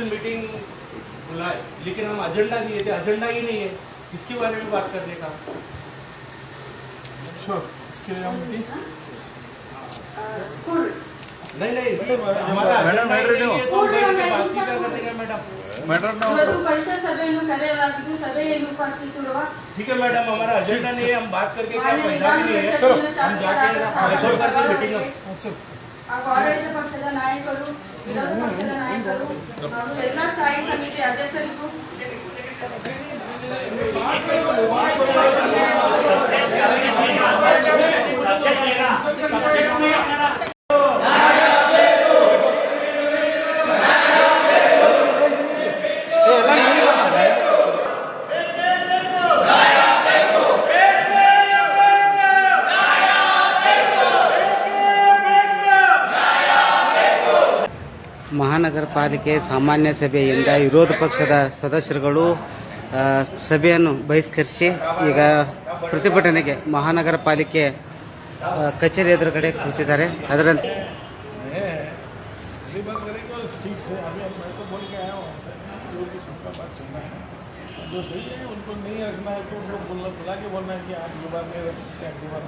Council meeting बुलाए, लेकिन हम एजेंडा दिए थे, एजेंडा ही नहीं है इसके बारे में बात करने का। इसके लिए हम नहीं हमारा एजेंडा ही नहीं है, तो बैठ के बात ही क्या करेंगे मैडम। ठीक है मैडम, हमारा एजेंडा नहीं है, हम बात करके क्या फायदा भी नहीं है। हम जाके रिसोर्ट करके मीटिंग ಆಡಳಿತ ಪಕ್ಷದ ನಾಯಕರು, ವಿರೋಧ ಪಕ್ಷದ ನಾಯಕರು, ಎಲ್ಲ ಸ್ಥಾಯಿ ಸಮಿತಿ ಅಧ್ಯಕ್ಷರಿಗೂ ಮಹಾನಗರ ಪಾಲಿಕೆ ಸಾಮಾನ್ಯ ಸಭೆಯಿಂದ ವಿರೋಧ ಪಕ್ಷದ ಸದಸ್ಯರುಗಳು ಸಭೆಯನ್ನು ಬಹಿಷ್ಕರಿಸಿ ಈಗ ಪ್ರತಿಭಟನೆಗೆ ಮಹಾನಗರ ಪಾಲಿಕೆ ಕಚೇರಿ ಎದುರುಗಡೆ ಕೂತಿದ್ದಾರೆ. ಅದರಂತೆ जो सही है उनको नहीं रखना है तो उनको बुला के बोलना है कि आप दोबारा नहीं रख सकते, आप दोबारा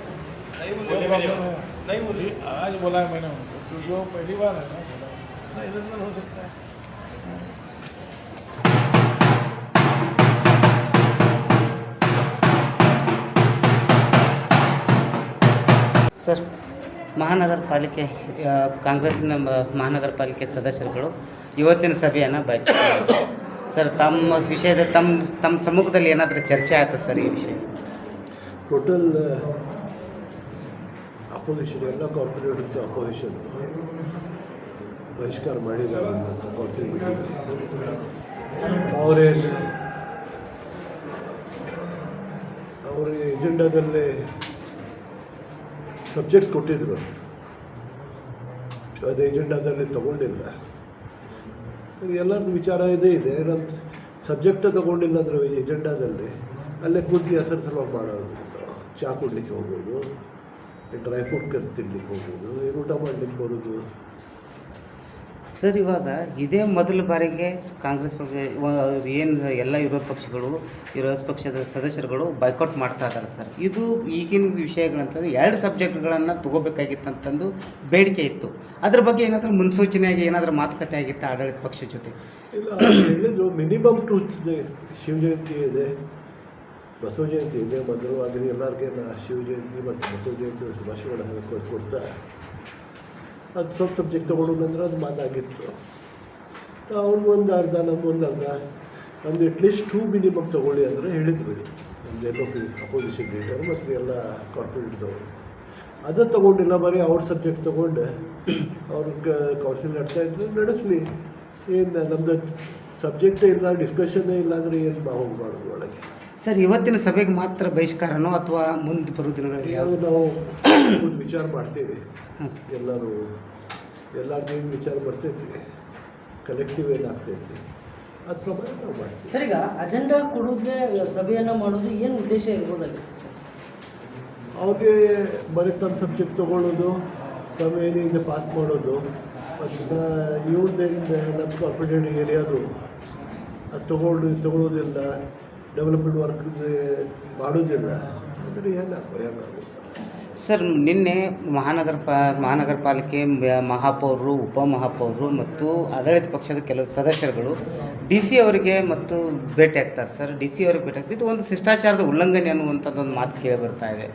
नहीं बोली। आज बोला है मैंने उनको, तो जो पहली बार है ना बोला ना, इधर उधर हो सकता है। ಸರ್, ಮಹಾನಗರ ಪಾಲಿಕೆ ಕಾಂಗ್ರೆಸ್ಸಿನ ಮಹಾನಗರ ಪಾಲಿಕೆ ಸದಸ್ಯರುಗಳು ಇವತ್ತಿನ ಸಭೆಯನ್ನು ಬಯಸಿದ್ದಾರೆ. ಸರ್, ತಮ್ಮ ವಿಷಯದ ತಮ್ಮ ಸಮ್ಮುಖದಲ್ಲಿ ಏನಾದರೂ ಚರ್ಚೆ ಆಯ್ತು ಸರ್ ಈ ವಿಷಯ? ಟೋಟಲ್ ಅಪೋಸಿಷನ್ ಎಲ್ಲ ಕಾರ್ಪೊರೇಟ್ ಅಪೋಸಿಷನ್ ಬಹಿಷ್ಕಾರ ಮಾಡಿದ್ದಾರೆ ಕೌನ್ಸಿಲ್ ಮೀಟಿಂಗ್. ಅವರ ಎಜೆಂಡಾದಲ್ಲೇ ಸಬ್ಜೆಕ್ಟ್ಸ್ ಕೊಟ್ಟಿದ್ರು, ಅದು ಎಜೆಂಡಾದಲ್ಲಿ ತಗೊಂಡಿಲ್ಲ. ಎಲ್ಲರದ್ದು ವಿಚಾರ ಇದೆ ನಮ್ಮ ಸಬ್ಜೆಕ್ಟ ತಗೊಂಡಿಲ್ಲ ಅಂದರೆ ಎಜೆಂಡಾದಲ್ಲಿ ಅಲ್ಲೇ ಕೂತಿ ಹೆಸರು ಸಲುವಾಗಿ ಮಾಡೋದು. ಚಹಾ ಕೊಡ್ಲಿಕ್ಕೆ ಹೋಗ್ಬೋದು, ಡ್ರೈ ಫ್ರೂಟ್ ತಿನ್ಲಿಕ್ಕೆ ಹೋಗ್ಬೋದು, ಊಟ ಮಾಡಲಿಕ್ಕೆ ಬರೋದು. ಸರ್, ಇವಾಗ ಇದೇ ಮೊದಲ ಬಾರಿಗೆ ಕಾಂಗ್ರೆಸ್ ಪಕ್ಷ ಏನು ಎಲ್ಲ ವಿರೋಧ ಪಕ್ಷದ ಸದಸ್ಯರುಗಳು ಬೈಕಾಟ್ ಮಾಡ್ತಾ ಇದ್ದಾರೆ ಸರ್. ಇದು ಈಗಿನ ವಿಷಯಗಳಂತಂದ್ರೆ 2 ಸಬ್ಜೆಕ್ಟ್ಗಳನ್ನು ತಗೋಬೇಕಾಗಿತ್ತಂತಂದು ಬೇಡಿಕೆ ಇತ್ತು. ಅದ್ರ ಬಗ್ಗೆ ಏನಾದರೂ ಮುನ್ಸೂಚನೆಯಾಗಿ ಏನಾದರೂ ಮಾತುಕತೆ ಆಗಿತ್ತು ಆಡಳಿತ ಪಕ್ಷ ಜೊತೆ? ಇಲ್ಲ, ಹೇಳಿದ್ರು ಮಿನಿಮಮ್ 2 ಶಿವ ಜಯಂತಿ ಇದೆ, ಬಸವ ಜಯಂತಿ ಇದೆ. ಮೊದಲು ಅದು ಎಲ್ಲರಿಗೆ ಶಿವ ಜಯಂತಿ ಮತ್ತು ಬಸವ ಜಯಂತಿ ಶುಭಾಶಯಗಳನ್ನು ಕೊಡ್ತಾ ಅದು ಸ್ವಲ್ಪ ಸಬ್ಜೆಕ್ಟ್ ತೊಗೊಂಡು ಅದು ಮಾತಾಗಿತ್ತು. ಅವ್ರು ಒಂದು ಅರ್ಧ, ನಮ್ಮೊಂದು ಅರ್ಧ, ನಮ್ದು ಅಟ್ಲೀಸ್ಟ್ 2 ಮಿನಿಮಮ್ ತೊಗೊಳ್ಳಿ ಅಂದರೆ ಹೇಳಿದ್ರು. ನಮ್ಮದು LOP ಅಪೋಸಿಷನ್ ಲೀಡರ್ ಮತ್ತು ಎಲ್ಲ ಕಾರ್ಪೊರೇಟ್ಸ್ ಅವರು ಅದನ್ನು ತೊಗೊಂಡಿಲ್ಲ. ಬರೀ ಅವ್ರ ಸಬ್ಜೆಕ್ಟ್ ತೊಗೊಂಡು ಅವ್ರ ಕೌನ್ಸಿಲ್ ನಡೆಸಲಿ. ಏನು ನಮ್ಮದು ಸಬ್ಜೆಕ್ಟೇ ಇಲ್ಲ, ಡಿಸ್ಕಷನ್ನೇ ಇಲ್ಲ ಅಂದರೆ ಏನು ಹೋಗಿ ಮಾಡೋದು ಒಳಗೆ? ಸರ್, ಇವತ್ತಿನ ಸಭೆಗೆ ಮಾತ್ರ ಬಹಿಷ್ಕಾರನೋ ಅಥವಾ ಮುಂದೆ ಬರೋ ದಿನಗಳಲ್ಲಿ ನಾವು ವಿಚಾರ ಮಾಡ್ತೀವಿ. ಎಲ್ಲರದ್ದು ವಿಚಾರ ಬರ್ತೈತಿ, ಕಲೆಕ್ಟಿವ್ ಏನಾಗ್ತೈತಿ ಅದ್ರ ಪ್ರಮಾಣ ನಾವು ಮಾಡ್ತೀವಿ. ಸರ್, ಈಗ ಅಜೆಂಡಾ ಕೊಡೋದೇ ಸಭೆಯನ್ನು ಮಾಡೋದು ಏನು ಉದ್ದೇಶ ಇರ್ಬೋದಾಗಿತ್ತು ಸರ್? ಅವ್ರಿಗೆ ಬರೀ ತಮ್ಮ ಸಬ್ಜೆಕ್ಟ್ ತೊಗೊಳ್ಳೋದು, ತಮ್ಮೇನಿದೆ ಪಾಸ್ ಮಾಡೋದು, ಅದನ್ನು ಇವ್ರದ್ದೇನು ನಮ್ಮ ಕಾರ್ಪೊರೇಟ್ ಏರಿಯಾದು ಅದು ತೊಗೊಳ್ಳೋದಿಲ್ಲ, ಡೆವಲಪ್ಮೆಂಟ್ ವರ್ಕ್ ಮಾಡೋದಿಲ್ಲ ಅಂದರೆ ಏನಾಗುತ್ತೆ? ಸರ್, ನಿನ್ನೆ ಮಹಾನಗರ ಪಾಲಿಕೆ ಮಹಾಪೌರರು, ಉಪಮಹಾಪೌರರು ಮತ್ತು ಆಡಳಿತ ಪಕ್ಷದ ಕೆಲವು ಸದಸ್ಯರುಗಳು DC ಅವರಿಗೆ ಮತ್ತು ಭೇಟಿ ಆಗ್ತಾರೆ ಸರ್. DC ಅವರಿಗೆ ಭೇಟಿ ಆಗ್ತದೆ. ಇದು ಒಂದು ಶಿಷ್ಟಾಚಾರದ ಉಲ್ಲಂಘನೆ ಅನ್ನುವಂಥದ್ದೊಂದು ಮಾತು ಕೇಳಿ ಬರ್ತಾ ಇದೆ.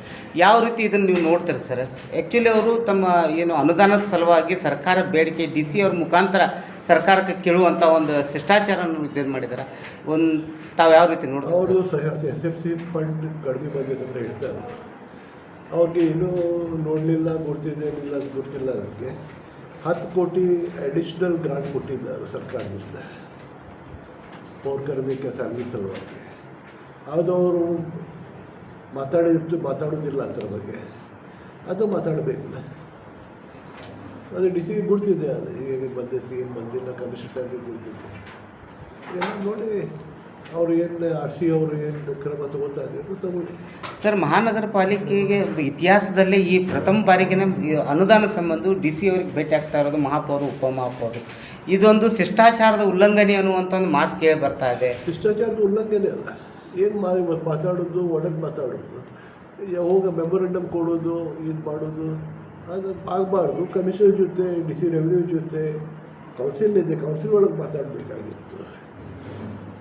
ಯಾವ ರೀತಿ ಇದನ್ನು ನೀವು ನೋಡ್ತೀರಿ ಸರ್? ಆ್ಯಕ್ಚುಲಿ ಅವರು ತಮ್ಮ ಏನು ಅನುದಾನದ ಸಲುವಾಗಿ ಸರ್ಕಾರ ಬೇಡಿಕೆ DC ಅವ್ರ ಮುಖಾಂತರ ಸರ್ಕಾರಕ್ಕೆ ಕೇಳುವಂಥ ಒಂದು ಶಿಷ್ಟಾಚಾರವನ್ನು ಇದು ಮಾಡಿದ್ದಾರೆ. ತಾವು ಯಾವ ರೀತಿ ನೋಡ್ತೀವಿ? ಅವರು SFC ಫಂಡ್ ಕಡಿಮೆ ಬಂದಿದೆ ಅಂತ ಹೇಳ್ತಾರೆ. ಅವ್ರಿಗೆ ಇನ್ನೂ ನೋಡಲಿಲ್ಲ, ಗೊತ್ತಿಲ್ಲ ನನಗೆ. 10 ಕೋಟಿ ಅಡಿಷ್ನಲ್ ಗ್ರಾಂಟ್ ಕೊಟ್ಟಿದ್ದಾರೆ ಸರ್ಕಾರದಿಂದ ಪೌರಕಾರ್ಮಿಕ ಸ್ಯಾಲ್ರಿ ಸಲುವಾಗಿ. ಅದು ಅವರು ಮಾತಾಡೋದಿಲ್ಲ ಅದರ ಬಗ್ಗೆ. ಅದು ಮಾತಾಡಬೇಕಿಲ್ಲ. ಅದು DC ಗುರ್ತಿದೆ, ಅದು ಏನು ಬಂದೈತಿ ಏನು ಬಂದಿಲ್ಲ, ಕಮಿಷನ್ ಸ್ಯಾಲ್ರಿ ಗುರ್ತಿದೆ. ಎಲ್ಲ ನೋಡಿ ಅವ್ರು ಏನು ಆರ್ ಸಿ ಅವರು ಏನು ಕ್ರಮ ತಗೋತಾರೆ ತಗೊಳ್ಳಿ. ಸರ್, ಮಹಾನಗರ ಪಾಲಿಕೆಗೆ ಇತಿಹಾಸದಲ್ಲೇ ಈ ಪ್ರಥಮ ಬಾರಿಗೆ ಅನುದಾನ ಸಂಬಂಧ ಡಿ ಸಿ ಅವರಿಗೆ ಭೇಟಿ ಆಗ್ತಾ ಇರೋದು ಮಹಾಪೌರು ಉಪಮಹಾಪೌರು. ಇದೊಂದು ಶಿಷ್ಟಾಚಾರದ ಉಲ್ಲಂಘನೆ ಅನ್ನುವಂಥ ಒಂದು ಮಾತು ಕೇಳಿ ಬರ್ತಾ ಇದೆ. ಶಿಷ್ಟಾಚಾರದ ಉಲ್ಲಂಘನೆ ಅಲ್ಲ, ಏನು ಮಾತಾಡೋದು ಒಳಗೆ ಮಾತಾಡೋದು, ಹೋಗಿ ಮೆಮೊರಂಡಮ್ ಕೊಡೋದು, ಇದು ಮಾಡೋದು ಅದು ಆಗಬಾರ್ದು. ಕಮಿಷನರ್ ಜೊತೆ ಡಿ ಸಿ ರೆವಿನ್ಯೂ ಜೊತೆ ಕೌನ್ಸಿಲ್ ಇದೆ, ಕೌನ್ಸಿಲ್ ಒಳಗೆ ಮಾತಾಡಬೇಕಾಗಿತ್ತು.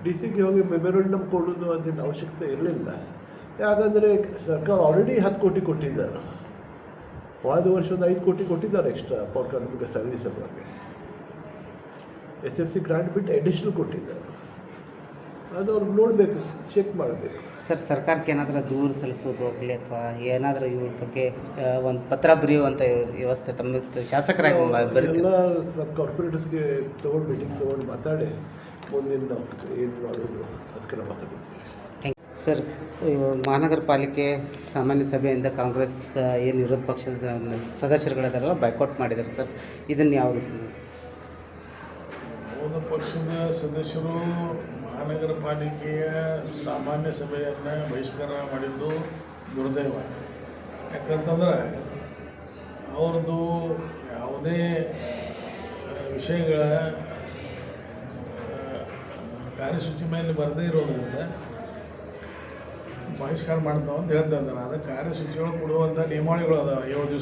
ಡಿ ಸಿಗೆ ಹೋಗಿ ಮೆಮೊರಂಡಮ್ ಕೊಡೋದು ಅದೇನು ಅವಶ್ಯಕತೆ ಇರಲಿಲ್ಲ. ಯಾಕಂದರೆ ಸರ್ಕಾರ ಆಲ್ರೆಡಿ 10 ಕೋಟಿ ಕೊಟ್ಟಿದ್ದಾರೆ. ಹೋದ ವರ್ಷ ಒಂದು 5 ಕೋಟಿ ಕೊಟ್ಟಿದ್ದಾರೆ ಎಕ್ಸ್ಟ್ರಾ ಪವರ್ ಕಾರ್ಮಿಕ ಸರ್ವಿಸ್ ಬಗ್ಗೆ. SFC ಗ್ರಾಂಟ್ ಬಿಟ್ಟು ಅಡಿಷ್ನಲ್ ಕೊಟ್ಟಿದ್ದಾರೆ. ಅದು ಅವ್ರು ನೋಡಬೇಕು, ಚೆಕ್ ಮಾಡಬೇಕು. ಸರ್, ಸರ್ಕಾರಕ್ಕೆ ಏನಾದರೂ ದೂರು ಸಲ್ಲಿಸೋದು ಆಗಲಿ ಅಥವಾ ಏನಾದರೂ ಇವ್ರ ಬಗ್ಗೆ ಒಂದು ಪತ್ರ ಬರೆಯುವಂಥ ವ್ಯವಸ್ಥೆ ತಮ್ಮ ಶಾಸಕರಾಗಿ ಬರೀತೀವಿ. ಎಲ್ಲ ನಮ್ಮ ಕಾರ್ಪೊರೇಟರ್ಸ್ಗೆ ತೊಗೊಂಡು ಮೀಟಿಂಗ್ ತೊಗೊಂಡು ಮಾತಾಡಿ ಮುಂದಿನ ನಾವು ಏನು ಮಾಡೋದು ಅದಕ್ಕೆಲ್ಲ ಮಾತಾಡ್ತೀವಿ. ಸರ್, ಮಹಾನಗರ ಪಾಲಿಕೆ ಸಾಮಾನ್ಯ ಸಭೆಯಿಂದ ಕಾಂಗ್ರೆಸ್ ಏನು ವಿರೋಧ ಪಕ್ಷದ ಸದಸ್ಯರುಗಳಿದಾರಲ್ಲ ಬೈಕಾಟ್ ಮಾಡಿದ್ದಾರೆ ಸರ್, ಇದನ್ನು ಯಾವ ರೀತಿ? ವಿರೋಧ ಪಕ್ಷದ ಸದಸ್ಯರು ಮಹಾನಗರ ಪಾಲಿಕೆಯ ಸಾಮಾನ್ಯ ಸಭೆಯನ್ನು ಬಹಿಷ್ಕಾರ ಮಾಡಿದ್ದು ದುರ್ದೈವ. ಯಾಕಂತಂದ್ರೆ ಅವ್ರದ್ದು ಯಾವುದೇ ವಿಷಯಗಳ ಕಾರ್ಯಸೂಚಿ ಮೇಲೆ ಬರದೇ ಇರೋದ್ರಿಂದ ಬಹಿಷ್ಕಾರ ಮಾಡ್ತಾವೆ ಅಂತ ಹೇಳ್ತಾ ಇದ್ದಾರೆ. ಅದಕ್ಕೆ ಕಾರ್ಯಸೂಚಿಗಳು ಕೊಡುವಂಥ ನಿಯಮಾವಳಿಗಳು ಅದಾವೆ 7 ದಿವಸ